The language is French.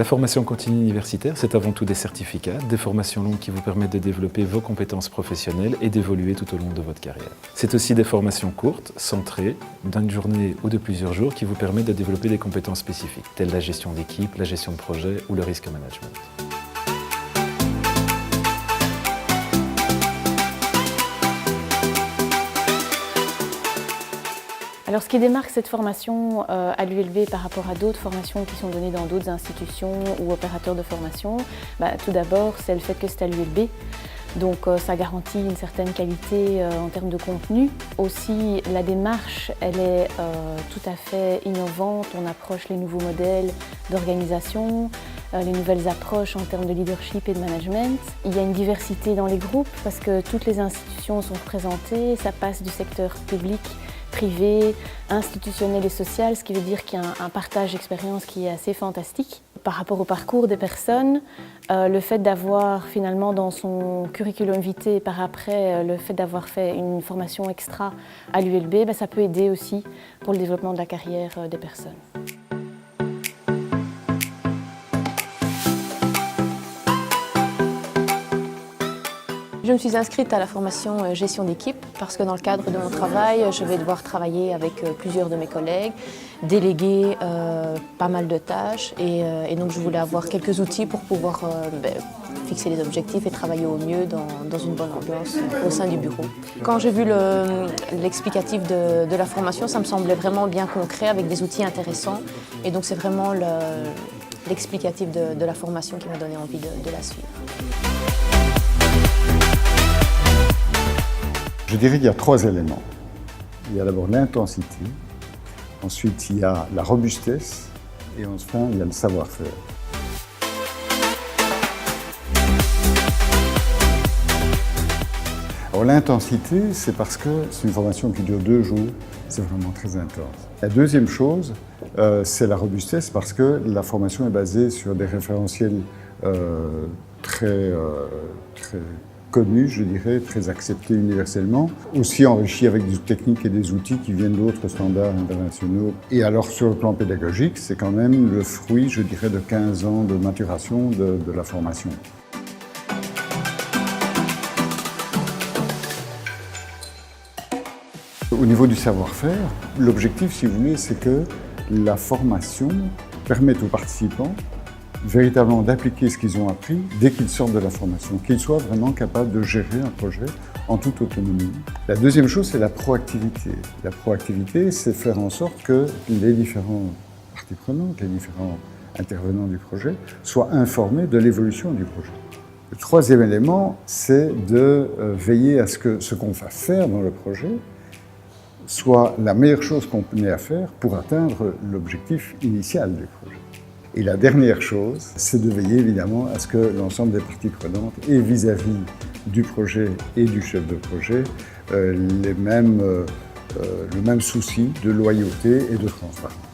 La formation continue universitaire, c'est avant tout des certificats, des formations longues qui vous permettent de développer vos compétences professionnelles et d'évoluer tout au long de votre carrière. C'est aussi des formations courtes, centrées, d'une journée ou de plusieurs jours, qui vous permettent de développer des compétences spécifiques, telles la gestion d'équipe, la gestion de projet ou le risque management. Alors, ce qui démarque cette formation à l'ULB par rapport à d'autres formations qui sont données dans d'autres institutions ou opérateurs de formation, tout d'abord, c'est le fait que c'est à l'ULB. Donc, ça garantit une certaine qualité en termes de contenu. Aussi, la démarche, elle est tout à fait innovante. On approche les nouveaux modèles d'organisation, les nouvelles approches en termes de leadership et de management. Il y a une diversité dans les groupes parce que toutes les institutions sont représentées. Ça passe du secteur public, privé, institutionnel et social, ce qui veut dire qu'il y a un partage d'expérience qui est assez fantastique. Par rapport au parcours des personnes, le fait d'avoir finalement dans son curriculum vitae par après, le fait d'avoir fait une formation extra à l'ULB, ça peut aider aussi pour le développement de la carrière des personnes. Je me suis inscrite à la formation gestion d'équipe parce que dans le cadre de mon travail, je vais devoir travailler avec plusieurs de mes collègues, déléguer pas mal de tâches et donc je voulais avoir quelques outils pour pouvoir fixer les objectifs et travailler au mieux dans une bonne ambiance au sein du bureau. Quand j'ai vu l'explicatif de la formation, ça me semblait vraiment bien concret avec des outils intéressants et donc c'est vraiment l'explicatif de la formation qui m'a donné envie de la suivre. Je dirais qu'il y a 3 éléments. Il y a d'abord l'intensité, ensuite il y a la robustesse et enfin il y a le savoir-faire. Alors l'intensité, c'est parce que c'est une formation qui dure 2 jours, c'est vraiment très intense. La deuxième chose, c'est la robustesse parce que la formation est basée sur des référentiels très connus, je dirais, très acceptés universellement, aussi enrichis avec des techniques et des outils qui viennent d'autres standards internationaux. Et alors sur le plan pédagogique, c'est quand même le fruit, je dirais, de 15 ans de maturation de la formation. Au niveau du savoir-faire, l'objectif, si vous voulez, c'est que la formation permette aux participants véritablement d'appliquer ce qu'ils ont appris dès qu'ils sortent de la formation, qu'ils soient vraiment capables de gérer un projet en toute autonomie. La deuxième chose, c'est la proactivité. La proactivité, c'est faire en sorte que les différentes parties prenantes, les différents intervenants du projet soient informés de l'évolution du projet. Le troisième élément, c'est de veiller à ce que ce qu'on va faire dans le projet soit la meilleure chose qu'on ait à faire pour atteindre l'objectif initial du projet. Et la dernière chose, c'est de veiller évidemment à ce que l'ensemble des parties prenantes aient vis-à-vis du projet et du chef de projet le même souci de loyauté et de transparence.